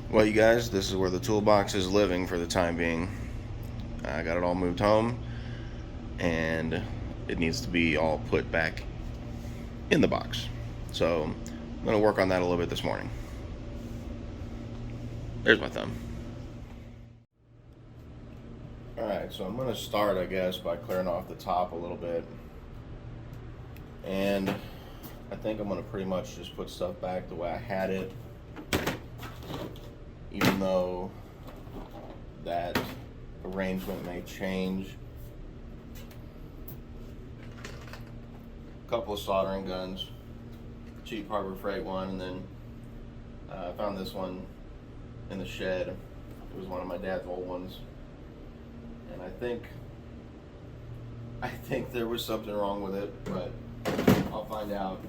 Well, you guys, this is where the toolbox is living for the time being. I got it all moved home, and it needs to be all put back in the box. So I'm going to work on that a little bit this morning. There's my thumb. Alright, so I'm going to start, I guess, by clearing off the top a little bit. And I think I'm going to pretty much just put stuff back the way I had it, even though that arrangement may change. A couple of soldering guns, cheap Harbor Freight one, and then I found this one in the shed. It was one of my dad's old ones, and I think there was something wrong with it, but I'll find out.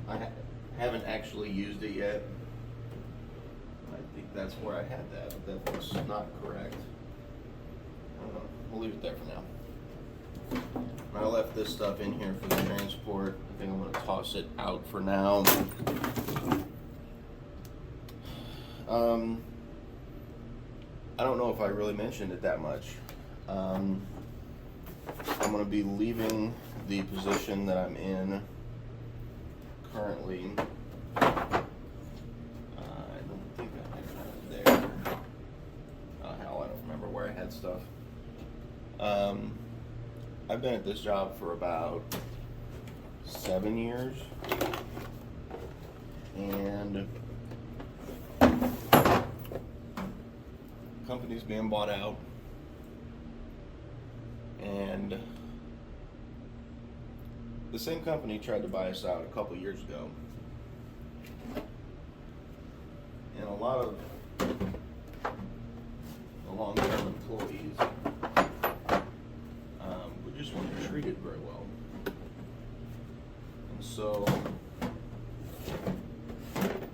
I haven't actually used it yet. I think that's where I had that, but that was not correct. I don't know. We'll leave it there for now. I left this stuff in here for the transport. I think I'm going to toss it out for now. I don't know if I really mentioned it that much. I'm going to be leaving the position that I'm in currently. I don't think I had it there. Oh hell, I don't remember where I had stuff. I've been at this job for about 7 years, and company's being bought out, and the same company tried to buy us out a couple years ago, and a lot of the long-term employees just weren't treated very well, and so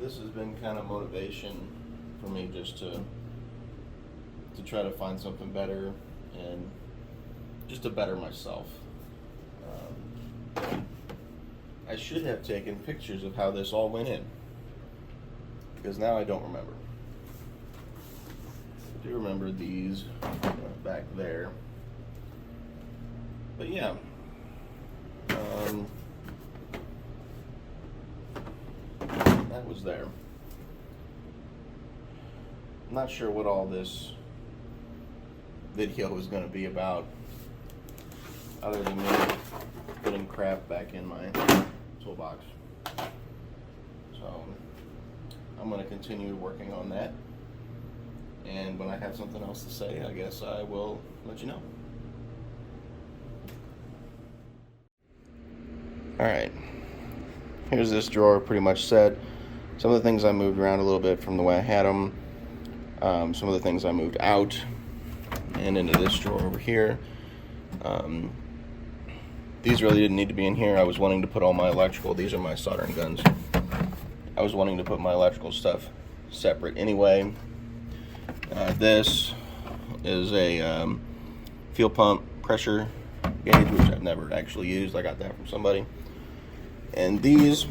this has been kind of motivation for me just to try to find something better and just to better myself. I should have taken pictures of how this all went in, because now I don't remember. I do remember these back there, but yeah, that was there. I'm not sure what all this video is going to be about, other than me putting crap back in my toolbox. So I'm going to continue working on that, and when I have something else to say, I guess I will let you know. Alright, here's this drawer pretty much set. Some of the things I moved around a little bit from the way I had them. Some of the things I moved out and into this drawer over here. These really didn't need to be in here. I was wanting to put all my electrical, these are my soldering guns. I was wanting to put my electrical stuff separate anyway. This is a fuel pump pressure gauge, which I've never actually used. I got that from somebody. And these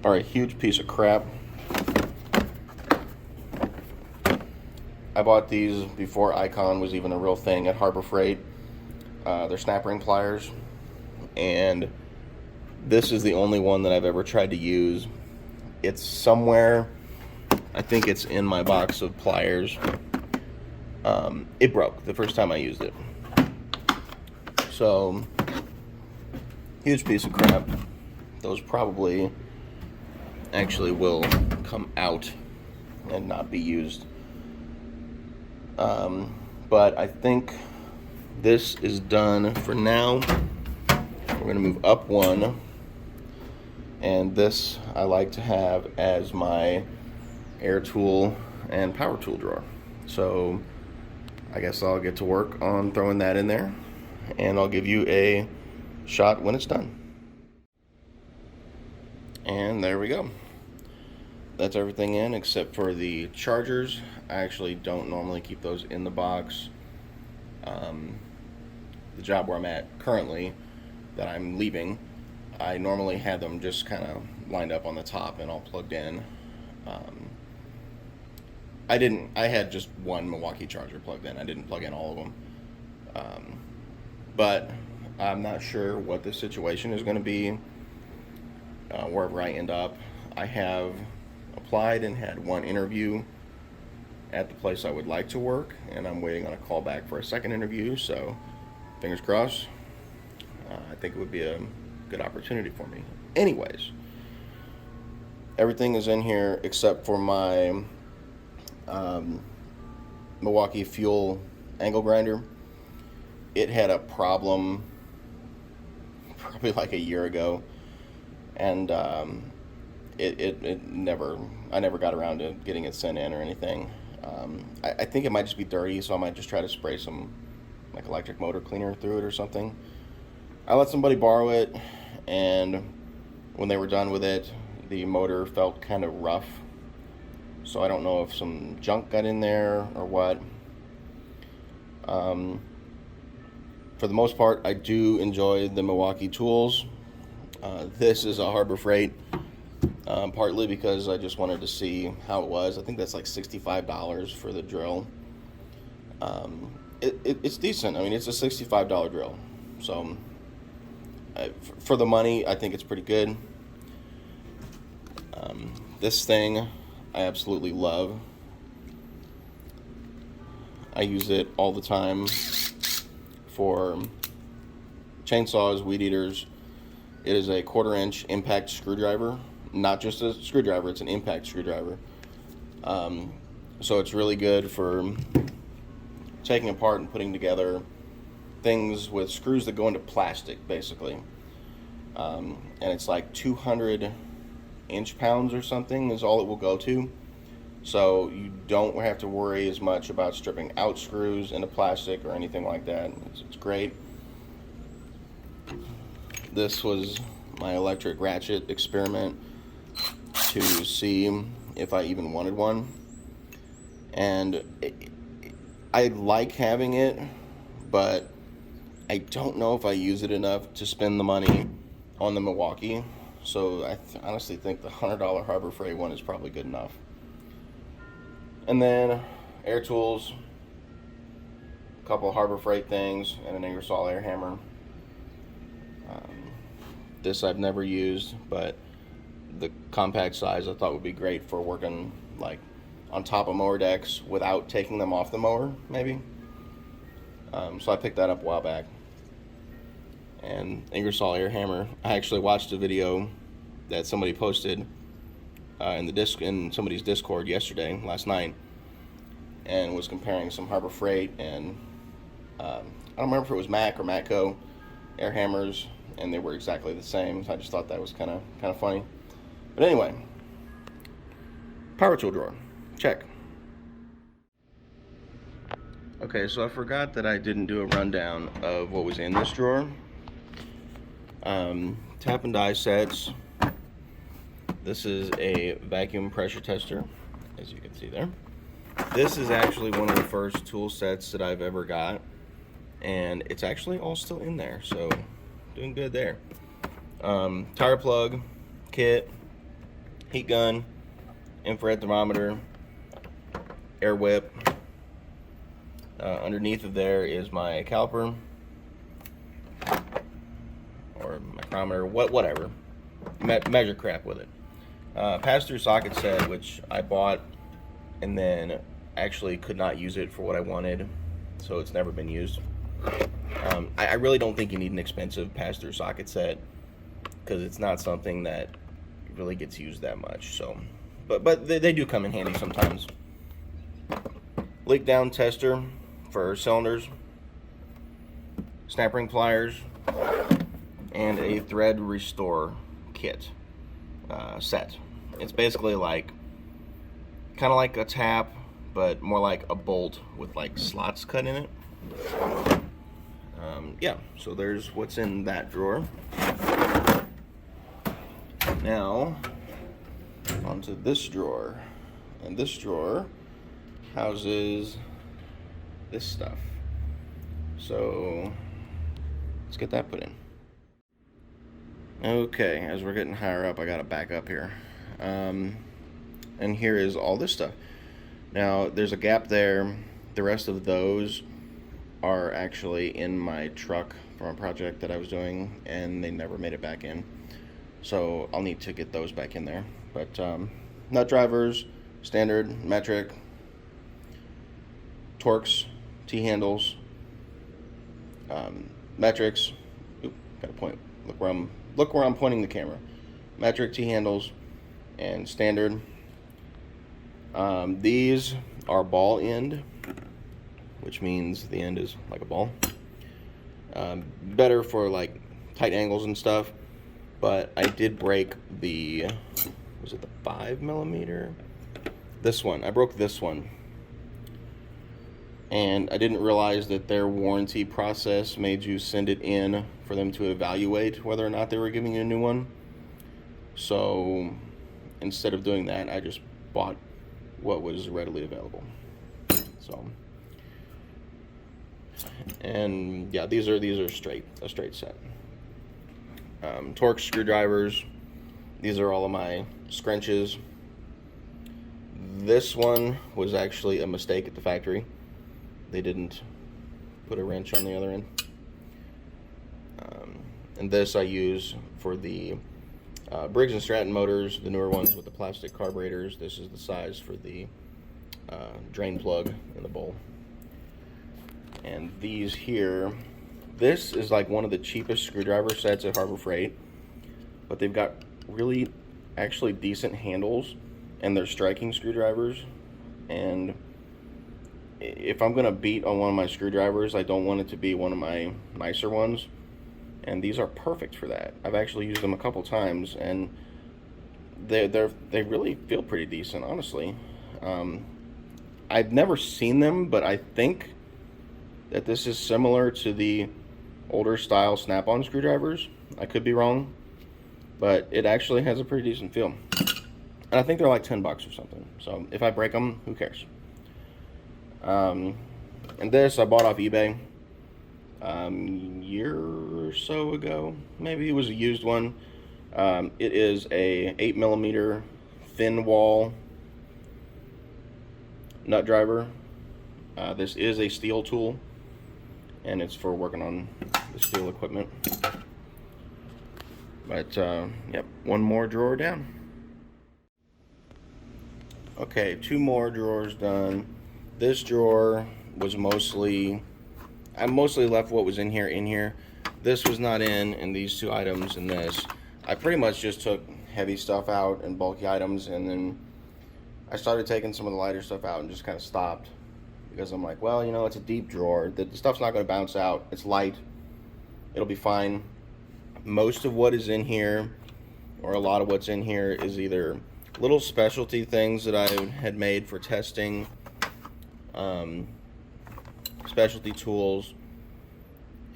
are a huge piece of crap. I bought these before Icon was even a real thing at Harbor Freight. They're snap ring pliers, and this is the only one that I've ever tried to use. It's somewhere, I think it's in my box of pliers. It broke the first time I used it. So, huge piece of crap. Those probably actually will come out and not be used. But I think this is done for now. We're going to move up one, and this I like to have as my air tool and power tool drawer. So I guess I'll get to work on throwing that in there, and I'll give you a shot when it's done. And there we go. That's everything in except for the chargers. I actually don't normally keep those in the box. The job where I'm at currently, that I'm leaving, I normally have them just kind of lined up on the top and all plugged in. I had just one Milwaukee charger plugged in. I didn't plug in all of them. But I'm not sure what the situation is going to be wherever I end up. I have applied and had one interview at the place I would like to work, and I'm waiting on a call back for a second interview, so fingers crossed. I think it would be a good opportunity for me. Anyways, everything is in here except for my Milwaukee fuel angle grinder. It had a problem probably like a year ago, and I never got around to getting it sent in or anything. I think it might just be dirty, so I might just try to spray some like electric motor cleaner through it or something. I let somebody borrow it, and when they were done with it, the motor felt kind of rough. So I don't know if some junk got in there or what. For the most part, I do enjoy the Milwaukee Tools. This is a Harbor Freight, partly because I just wanted to see how it was. I think that's like $65 for the drill. It's decent. I mean, it's a $65 drill. So for the money, I think it's pretty good. This thing I absolutely love. I use it all the time for chainsaws, weed eaters. It is a 1/4 inch impact screwdriver, not just a screwdriver, it's an impact screwdriver. So it's really good for taking apart and putting together things with screws that go into plastic, basically. And it's like 200 inch-pounds or something is all it will go to. So you don't have to worry as much about stripping out screws into plastic or anything like that. It's great. This was my electric ratchet experiment to see if I even wanted one. And I like having it, but I don't know if I use it enough to spend the money on the Milwaukee. So I honestly think the $100 Harbor Freight one is probably good enough. And then air tools, a couple Harbor Freight things, and an Ingersoll Air Hammer. This I've never used, but the compact size I thought would be great for working like on top of mower decks without taking them off the mower, maybe. So I picked that up a while back. And Ingersoll Air Hammer, I actually watched a video that somebody posted in somebody's Discord last night, and was comparing some Harbor Freight and I don't remember if it was Mac or Matco air hammers, and they were exactly the same. So I just thought that was kind of funny. But anyway, power tool drawer, check. Okay, so I forgot that I didn't do a rundown of what was in this drawer. Tap and die sets. This is a vacuum pressure tester, as you can see there. This is actually one of the first tool sets that I've ever got, and it's actually all still in there, so doing good there. Tire plug, kit, heat gun, infrared thermometer, air whip. Underneath of there is my caliper, or micrometer, whatever. Measure crap with it. Pass-through socket set, which I bought and then actually could not use it for what I wanted, so it's never been used. I really don't think you need an expensive pass-through socket set, because it's not something that really gets used that much. So, but they do come in handy sometimes. Leak down tester for cylinders, snap ring pliers, and a thread restore kit set. It's basically like kind of like a tap, but more like a bolt with like slots cut in it. Yeah, so there's what's in that drawer. Now onto this drawer, and this drawer houses this stuff. So let's get that put in. Okay, as we're getting higher up, I gotta back up here. And here is all this stuff. Now, there's a gap there. The rest of those are actually in my truck from a project that I was doing, and they never made it back in. So I'll need to get those back in there. But nut drivers, standard, metric, Torx, T-handles, metrics. Oop, gotta point. Look where I'm pointing the camera. Metric, T-handles, and standard. These are ball end, which means the end is like a ball. Better for like tight angles and stuff. But I did break the, was it the 5mm? This one. I broke this one. And I didn't realize that their warranty process made you send it in for them to evaluate whether or not they were giving you a new one. So instead of doing that, I just bought what was readily available. So, and yeah, these are a straight set. Torx screwdrivers. These are all of my scrunches. This one was actually a mistake at the factory. They didn't put a wrench on the other end. And this I use for the Briggs & Stratton motors, the newer ones with the plastic carburetors. This is the size for the drain plug in the bowl. And these here, this is like one of the cheapest screwdriver sets at Harbor Freight, but they've got really actually decent handles, and they're striking screwdrivers. And if I'm gonna beat on one of my screwdrivers, I don't want it to be one of my nicer ones, and these are perfect for that. I've actually used them a couple times, and they really feel pretty decent, honestly. I've never seen them, but I think that this is similar to the older style snap-on screwdrivers. I could be wrong, but it actually has a pretty decent feel. And I think they're like $10 or something. So if I break them, who cares? And this I bought off eBay a year or so ago. Maybe it was a used one. It is a 8mm thin wall nut driver. This is a steel tool, and it's for working on the steel equipment. But yep, one more drawer down. Okay, 2 more drawers done. This drawer was I mostly left what was in here. This was not in, and these 2 items in this. I pretty much just took heavy stuff out and bulky items, and then I started taking some of the lighter stuff out and just kind of stopped, because I'm like, well, you know, it's a deep drawer. The stuff's not going to bounce out. It's light. It'll be fine. Most of what is in here, or a lot of what's in here, is either little specialty things that I had made for testing, specialty tools,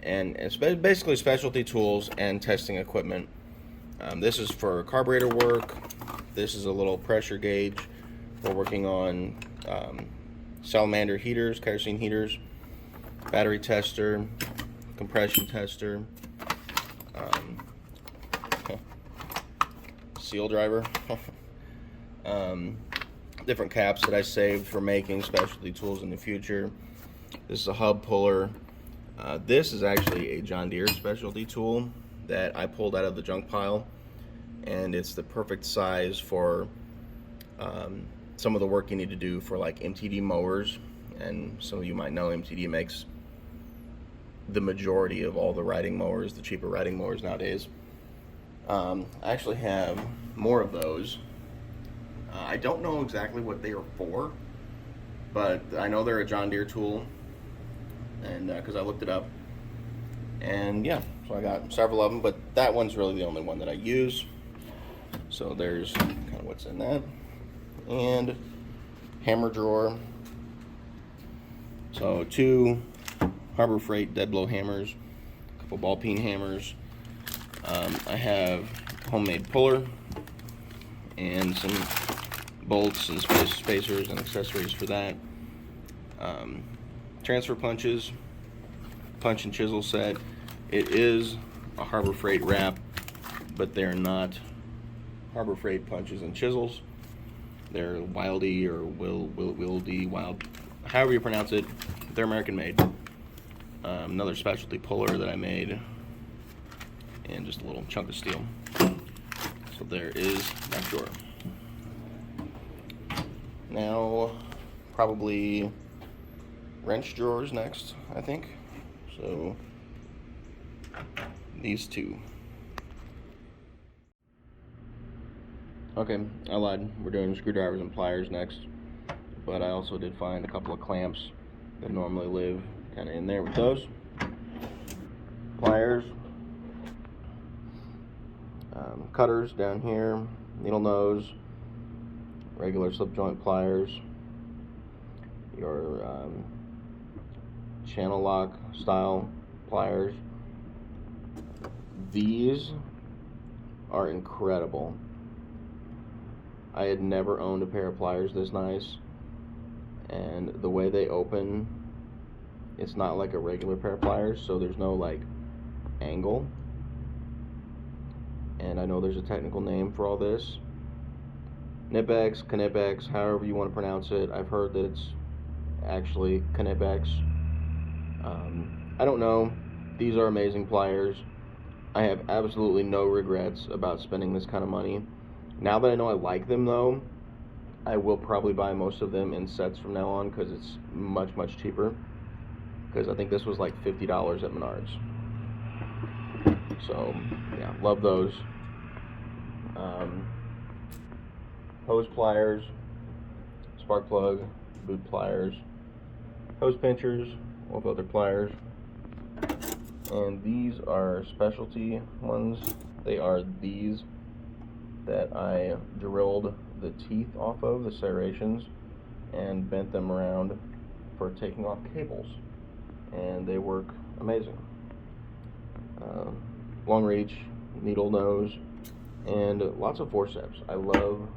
and it's basically specialty tools and testing equipment. This is for carburetor work. This is a little pressure gauge for working on salamander heaters, kerosene heaters, battery tester, compression tester, seal driver, different caps that I saved for making specialty tools in the future. This is a hub puller. This is actually a John Deere specialty tool that I pulled out of the junk pile, and it's the perfect size for some of the work you need to do for like MTD mowers. And some of you might know MTD makes the majority of all the riding mowers, the cheaper riding mowers nowadays. I actually have more of those. I don't know exactly what they are for, but I know they're a John Deere tool, and because I looked it up, and yeah, so I got several of them, but that one's really the only one that I use. So there's kind of what's in that. And hammer drawer. So 2 Harbor Freight dead blow hammers, a couple ball peen hammers. I have homemade puller and some bolts and spacers and accessories for that. Transfer punches, punch and chisel set. It is a Harbor Freight wrap, but they're not Harbor Freight punches and chisels. They're Wildy or Wildy, Wild, however you pronounce it. They're American made. Another specialty puller that I made, and just a little chunk of steel. So there is that drawer. Now, probably wrench drawers next, I think. So these two. Okay, I lied. We're doing screwdrivers and pliers next, but I also did find a couple of clamps that normally live kind of in there with those. Pliers, cutters down here, needle nose, regular slip joint pliers, your channel lock style pliers. These are incredible. I had never owned a pair of pliers this nice, and the way they open, it's not like a regular pair of pliers, so there's no like angle. And I know there's a technical name for all this. Knipex, Knipex, however you want to pronounce it. I've heard that it's actually Knipex. I don't know. These are amazing pliers. I have absolutely no regrets about spending this kind of money. Now that I know I like them though, I will probably buy most of them in sets from now on because it's much cheaper. Because I think this was like $50 at Menards. So yeah, love those. Hose pliers, spark plug, boot pliers, hose pinchers, all of other pliers. And these are specialty ones. They are these that I drilled the teeth off of, the serrations, and bent them around for taking off cables. And they work amazing. Long reach, needle nose, and lots of forceps. I love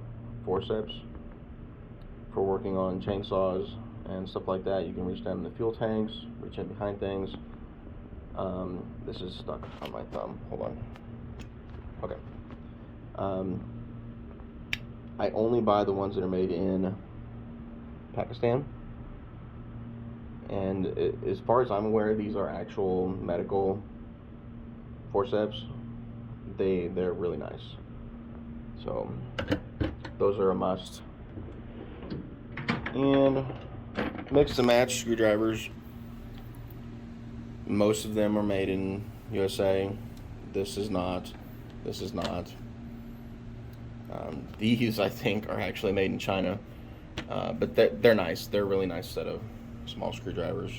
forceps for working on chainsaws and stuff like that. You can reach down in the fuel tanks, reach in behind things. This is stuck on my thumb. Hold on. Okay. I only buy the ones that are made in Pakistan. And as far as I'm aware, these are actual medical forceps. They're really nice. So those are a must. And mix and match screwdrivers. Most of them are made in USA. This is not. These, I think, are actually made in China. But they're nice. They're a really nice set of small screwdrivers.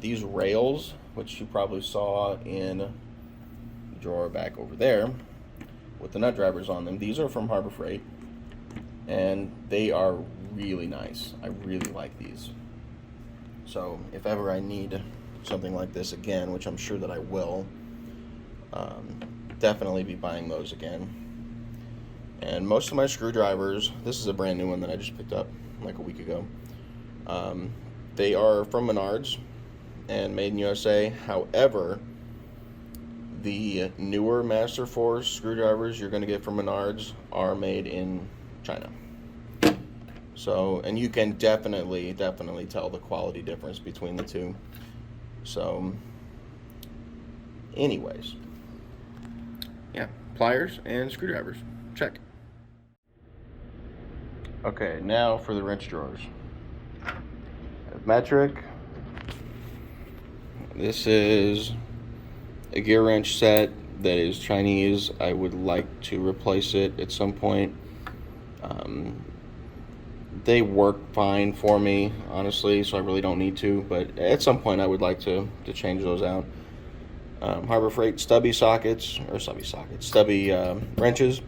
These rails, which you probably saw in the drawer back over there with the nut drivers on them, these are from Harbor Freight, and they are really nice. I really like these. So if ever I need something like this again, which I'm sure that I will, definitely be buying those again. And most of my screwdrivers, this is a brand new one that I just picked up like a week ago. They are from Menards and made in USA. However, the newer Master Force screwdrivers you're going to get from Menards are made in China. So, and you can definitely tell the quality difference between the two. So, anyways, yeah, pliers and screwdrivers, check. Okay, now for the wrench drawers. Metric. This is a gear wrench set that is Chinese. I would like to replace it at some point. They work fine for me, honestly, so I really don't need to, but at some point I would like to change those out. Harbor Freight stubby wrenches.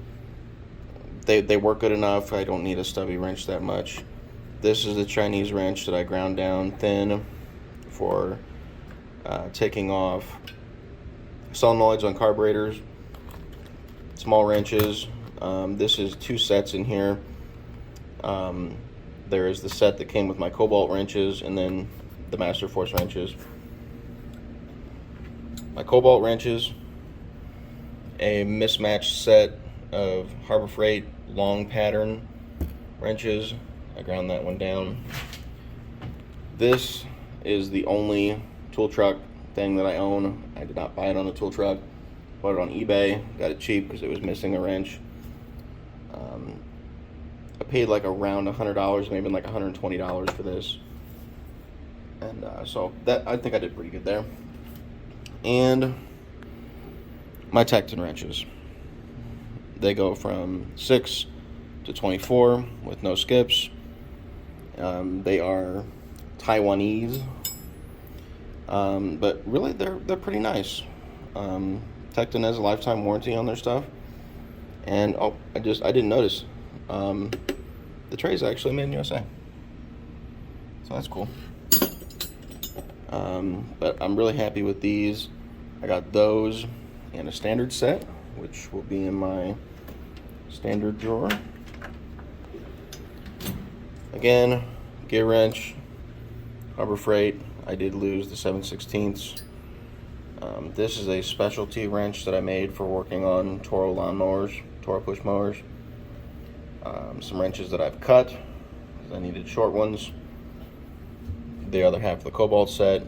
They work good enough. I don't need a stubby wrench that much. This is the Chinese wrench that I ground down thin for taking off solenoids on carburetors. Small wrenches. This is two sets in here. There is the set that came with my Cobalt wrenches and then the Master Force wrenches. My Cobalt wrenches, a mismatched set of Harbor Freight long pattern wrenches. I ground that one down. This is the only tool truck thing that I own. I did not buy it on a tool truck. Bought it on eBay. Got it cheap because it was missing a wrench. I paid like around $100, maybe like $120 for this. And so that, I think I did pretty good there. And my Tactin wrenches. They go from 6 to 24 with no skips. They are Taiwanese, but really they're pretty nice. Tactin has a lifetime warranty on their stuff, and I didn't notice the tray is actually made in USA, so that's cool. But I'm really happy with these. I got those and a standard set, which will be in my standard drawer. Again, gear wrench, Harbor Freight. I did lose the 7/16. This is a specialty wrench that I made for working on Toro lawnmowers, Toro push mowers. Some wrenches that I've cut because I needed short ones. The other half of the Cobalt set.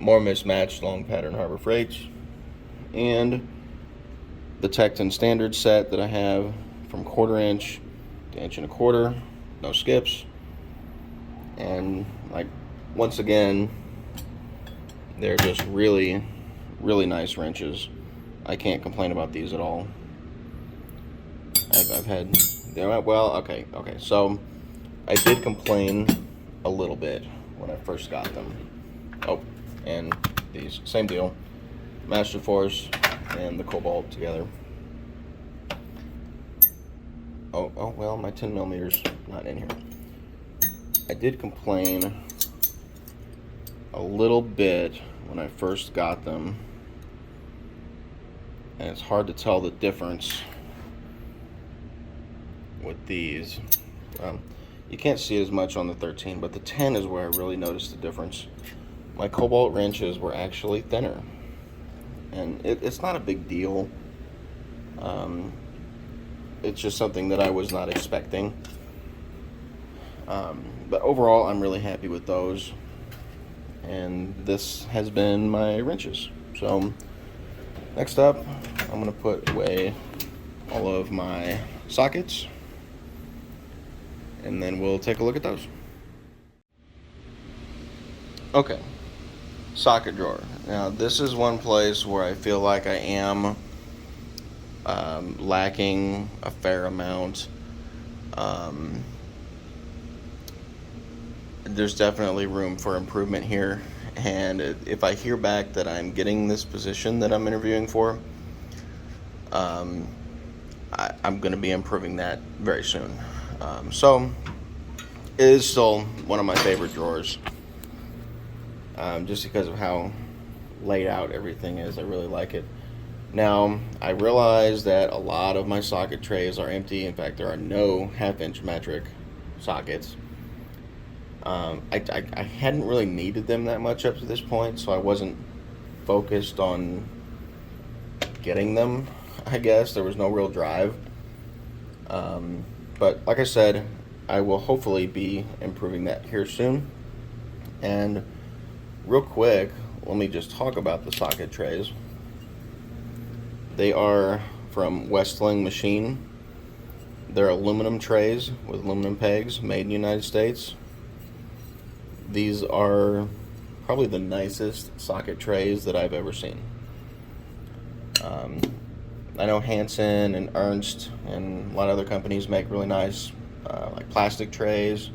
More mismatched long pattern Harbor Freights. And the Tactin standard set that I have from 1/4 inch to 1 1/4 inch. No skips. And like, once again, they're just really nice wrenches. I can't complain about these at all. I've had, well, okay, so I did complain a little bit when I first got them. Oh, and these, same deal. Master Force and the Cobalt together. Oh well, my 10mm not in here. I did complain a little bit when I first got them, and it's hard to tell the difference with these. You can't see it as much on the 13, but the 10 is where I really noticed the difference. My Cobalt wrenches were actually thinner, and it's not a big deal. It's just something that I was not expecting. But overall, I'm really happy with those. And this has been my wrenches. So next up, I'm going to put away all of my sockets, and then we'll take a look at those. Okay, socket drawer. Now this is one place where I feel like I am lacking a fair amount. There's definitely room for improvement here, and if I hear back that I'm getting this position that I'm interviewing for, I'm going to be improving that very soon. So it is still one of my favorite drawers, just because of how laid out everything is. I really like it. Now, I realize that a lot of my socket trays are empty. In fact, there are no 1/2 inch metric sockets. I hadn't really needed them that much up to this point, so I wasn't focused on getting them, I guess. There was no real drive. But like I said, I will hopefully be improving that here soon. And real quick, let me just talk about the socket trays. They are from Westling Machine. They're aluminum trays with aluminum pegs, made in the United States. These are probably the nicest socket trays that I've ever seen. I know Hansen and Ernst and a lot of other companies make really nice like plastic trays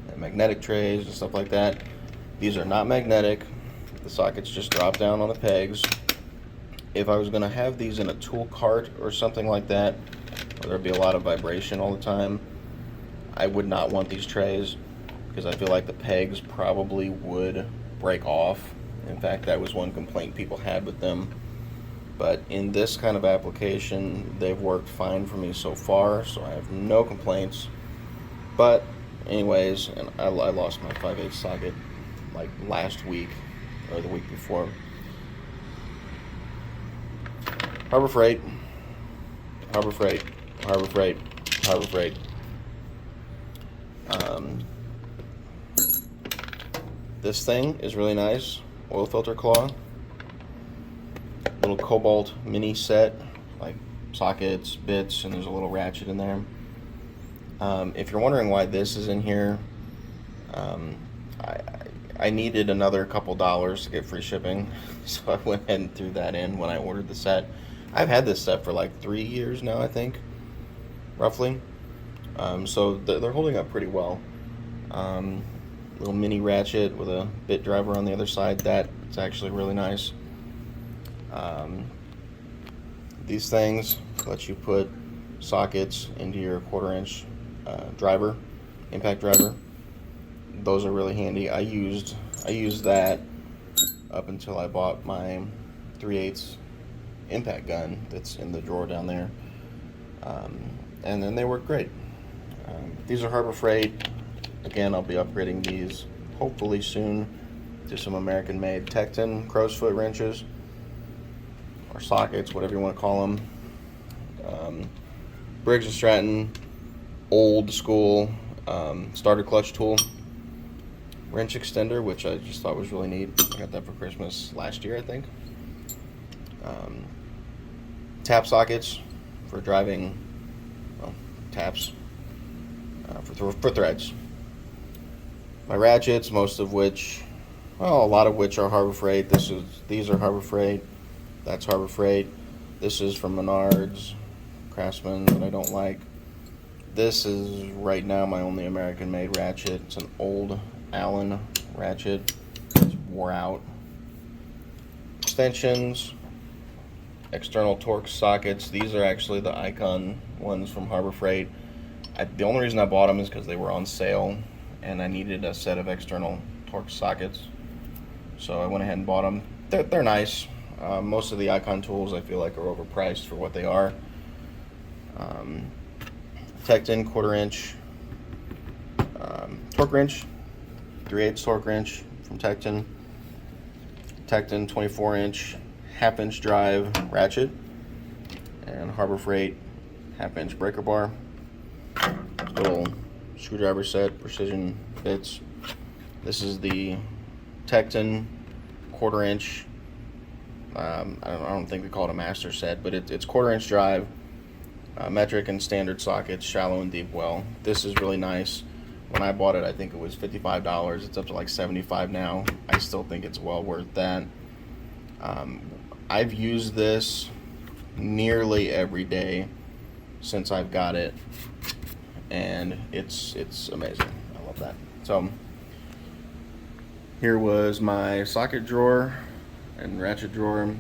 and magnetic trays and stuff like that. These are not magnetic. The sockets just drop down on the pegs. If I was going to have these in a tool cart or something like that, where there'd be a lot of vibration all the time, I would not want these trays, because I feel like the pegs probably would break off. In fact, that was one complaint people had with them. But in this kind of application, they've worked fine for me so far, so I have no complaints. But anyways, and I lost my 5/8 socket like last week or the week before. Harbor Freight. Harbor Freight, Harbor Freight, Harbor Freight. This thing is really nice. Oil filter claw. Little cobalt mini set, like sockets, bits, and there's a little ratchet in there. If you're wondering why this is in here, I needed another couple dollars to get free shipping, so I went ahead and threw that in when I ordered the set. I've had this set for like 3 years now, I think, roughly. So they're holding up pretty well. Little mini ratchet with a bit driver on the other side. That's actually really nice. These things let you put sockets into your 1/4 inch driver, impact driver. Those are really handy. I used that up until I bought my 3/8 impact gun that's in the drawer down there, and then they work great. These are Harbor Freight. Again, I'll be upgrading these hopefully soon to some American-made Tactin crow's foot wrenches, or sockets, whatever you want to call them. Briggs & Stratton old school starter clutch tool wrench extender, which I just thought was really neat. I got that for Christmas last year, I think. Tap sockets for driving, well, taps for threads. My ratchets, most of which, well, a lot of which are Harbor Freight. These are Harbor Freight. That's Harbor Freight. This is from Menards, Craftsman, that I don't like. This is right now my only American-made ratchet. It's an old Allen ratchet. It's wore out. Extensions, external Torx sockets. These are actually the Icon ones from Harbor Freight. The only reason I bought them is because they were on sale, and I needed a set of external Torx sockets. So I went ahead and bought them. They're nice. Most of the Icon tools I feel like are overpriced for what they are. Tactin 1/4 inch torque wrench, 3/8 torque wrench from Tactin. Tactin 24 inch 1/2 inch drive ratchet, and Harbor Freight 1/2 inch breaker bar. Little screwdriver set, precision bits. This is the Tactin 1/4 inch. I don't think they call it a master set, but it's 1/4 inch drive, metric and standard sockets, shallow and deep well. This is really nice. When I bought it, I think it was $55. It's up to like $75 now. I still think it's well worth that. I've used this nearly every day since I've got it, and it's amazing. I love that. So here was my socket drawer and ratchet drawer.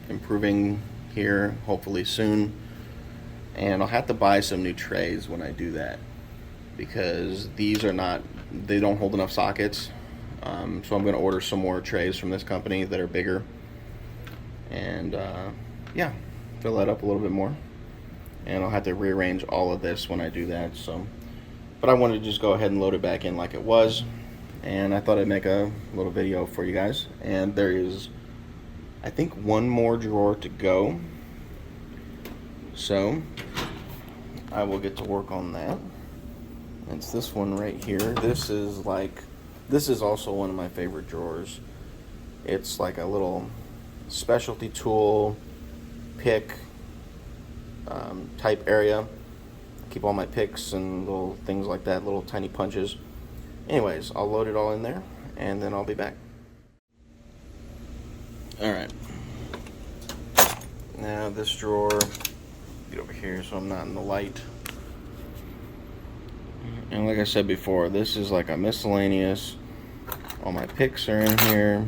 Improving here hopefully soon, and I'll have to buy some new trays when I do that, because they don't hold enough sockets. So I'm going to order some more trays from this company that are bigger, and yeah, fill that up a little bit more. And I'll have to rearrange all of this when I do that. So, but I wanted to just go ahead and load it back in like it was, and I thought I'd make a little video for you guys. And there is, I think, one more drawer to go, so I will get to work on that. It's this one right here. This is also one of my favorite drawers. It's like a little specialty tool pick type area. Keep all my picks and little things like that, little tiny punches. Anyways, I'll load it all in there, and then I'll be back. Alright. Now this drawer, get over here so I'm not in the light. And like I said before, this is like a miscellaneous. All my picks are in here.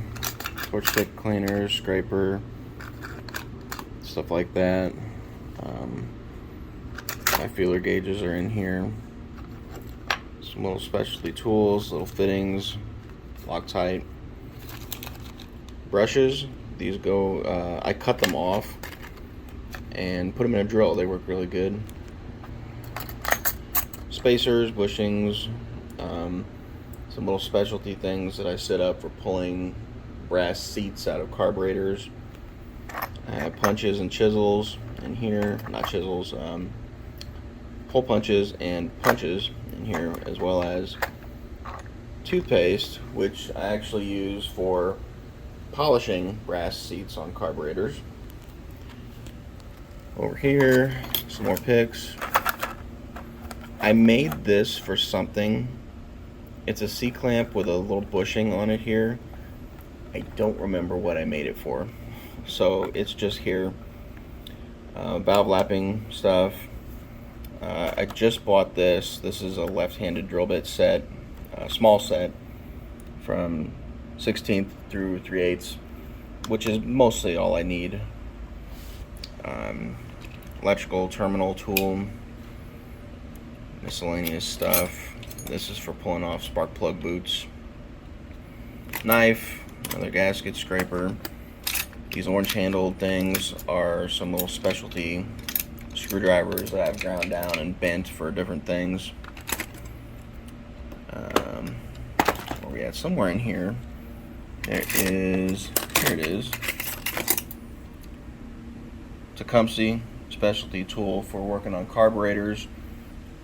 Torch tip cleaner, scraper, stuff like that. My feeler gauges are in here. Some little specialty tools, little fittings, Loctite. Brushes, these go, I cut them off and put them in a drill. They work really good. Spacers, bushings, some little specialty things that I set up for pulling brass seats out of carburetors. I have punches and chisels in here, not chisels, hole punches and punches in here, as well as toothpaste, which I actually use for polishing brass seats on carburetors. Over here, some more picks. I made this for something. It's a C-clamp with a little bushing on it here. I don't remember what I made it for. So it's just here. Valve lapping stuff. I just bought this. This is a left-handed drill bit set, small set, from 16th through 3/8, which is mostly all I need. Electrical terminal tool, miscellaneous stuff. This is for pulling off spark plug boots. Knife, another gasket scraper. These orange handled things are some little specialty screwdrivers that I've ground down and bent for different things. Where we at? Somewhere in here. Here it is. Tecumseh specialty tool for working on carburetors,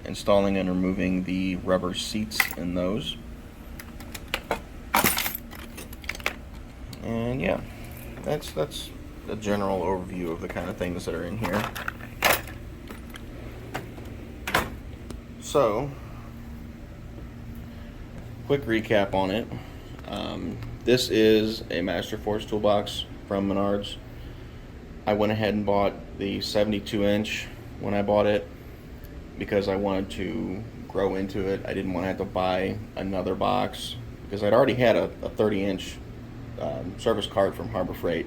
installing and removing the rubber seats in those. And yeah, that's a general overview of the kind of things that are in here. So, quick recap on it. This is a Master Force toolbox from Menards. I went ahead and bought the 72-inch when I bought it because I wanted to grow into it. I didn't want to have to buy another box because I'd already had a 30-inch service cart from Harbor Freight,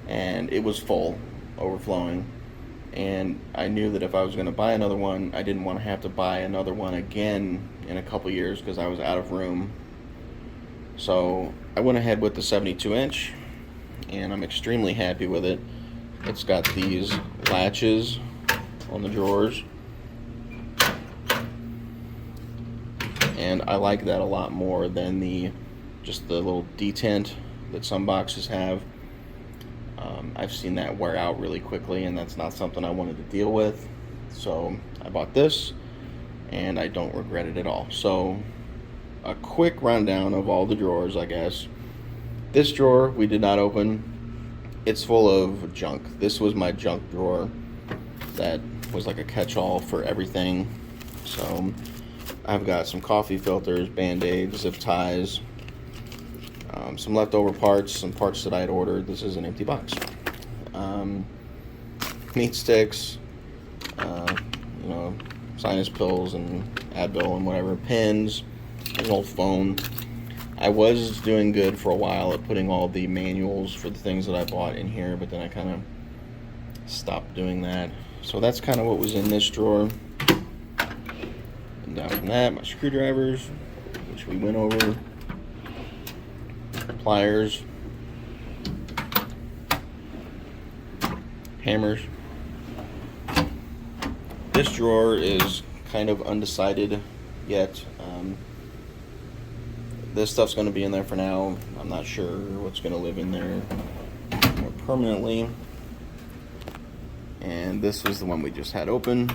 and it was full, overflowing. And I knew that if I was going to buy another one, I didn't want to have to buy another one again in a couple years because I was out of room. So I went ahead with the 72-inch, and I'm extremely happy with it. It's got these latches on the drawers, and I like that a lot more than just the little detent that some boxes have. I've seen that wear out really quickly, and that's not something I wanted to deal with. So I bought this, and I don't regret it at all. So a quick rundown of all the drawers, I guess. This drawer we did not open. It's full of junk. This was my junk drawer that was like a catch-all for everything. So I've got some coffee filters, band-aids, zip ties, some leftover parts, some parts that I had ordered. This is an empty box. Meat sticks, sinus pills and Advil and whatever, pens, an old phone. I was doing good for a while at putting all the manuals for the things that I bought in here, but then I kind of stopped doing that. So that's kind of what was in this drawer. And down from that, my screwdrivers, which we went over, pliers, hammers. This drawer is kind of undecided yet. This stuff's going to be in there for now. I'm not sure what's going to live in there more permanently. And this was the one we just had open.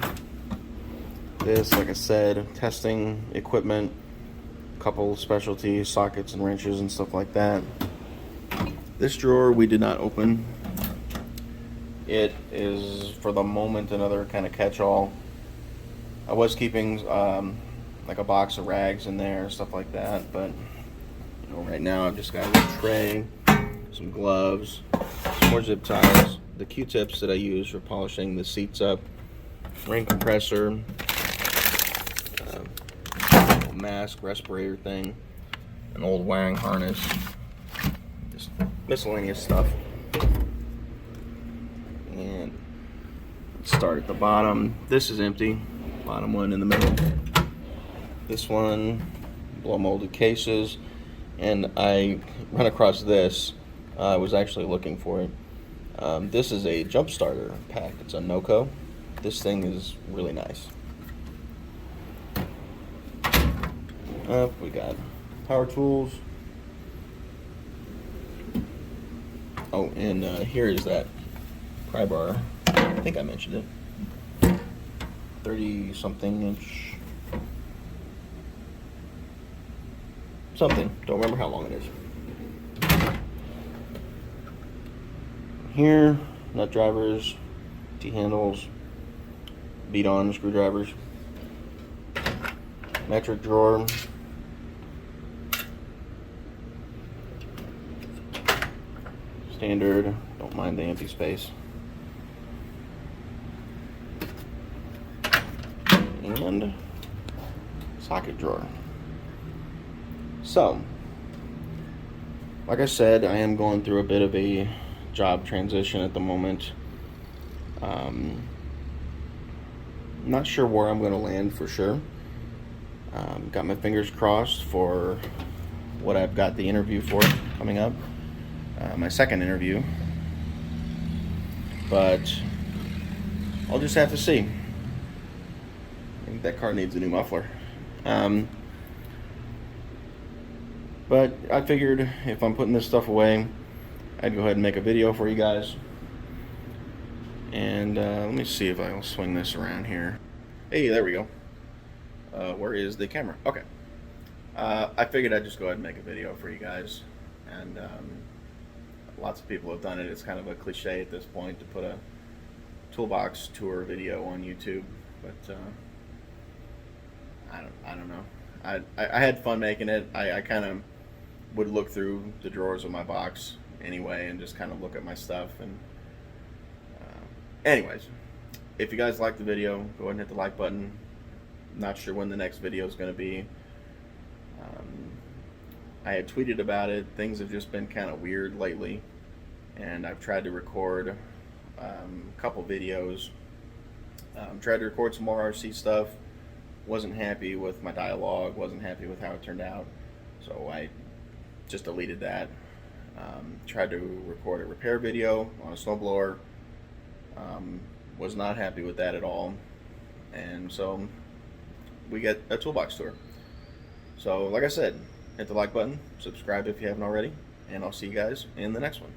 This, like I said, testing equipment, a couple specialty sockets and wrenches and stuff like that. This drawer we did not open. It is, for the moment, another kind of catch-all. I was keeping like a box of rags in there, stuff like that, but right now I've just got a little tray, some gloves, some more zip ties, the Q-tips that I use for polishing the seats up, ring compressor, mask, respirator thing, an old wiring harness, just miscellaneous stuff. And let's start at the bottom. This is empty, bottom one in the middle. This one, blow molded cases, and I run across this. I was actually looking for it. This is a jump starter pack. It's a NOCO. This thing is really nice. We got power tools. Oh, and here is that Pry Bar. I think I mentioned it. 30-something inch. Something. Don't remember how long it is. Here, nut drivers, T-handles, beat-on screwdrivers, metric drawer, standard, don't mind the empty space, and socket drawer. So, like I said, I am going through a bit of a job transition at the moment. Not sure where I'm going to land for sure. Got my fingers crossed for what I've got the interview for coming up. My second interview. But I'll just have to see. I think that car needs a new muffler. But I figured if I'm putting this stuff away, I'd go ahead and make a video for you guys. And let me see if I'll swing this around here. Hey, there we go. Where is the camera? Okay. I figured I'd just go ahead and make a video for you guys. And lots of people have done it. It's kind of a cliche at this point to put a Toolbox tour video on YouTube. But I don't know. I had fun making it. I kind of would look through the drawers of my box anyway and just kind of look at my stuff. And anyways, if you guys like the video, go ahead and hit the like button. Not sure when the next video is going to be. I had tweeted about it. Things have just been kind of weird lately, and I've tried to record a couple videos. Tried to record some more RC stuff. Wasn't happy with my dialogue. Wasn't happy with how it turned out, so I just deleted that. Tried to record a repair video on a snowblower. Was not happy with that at all, and so we get a Toolbox tour. So like I said, hit the like button, subscribe if you haven't already, and I'll see you guys in the next one.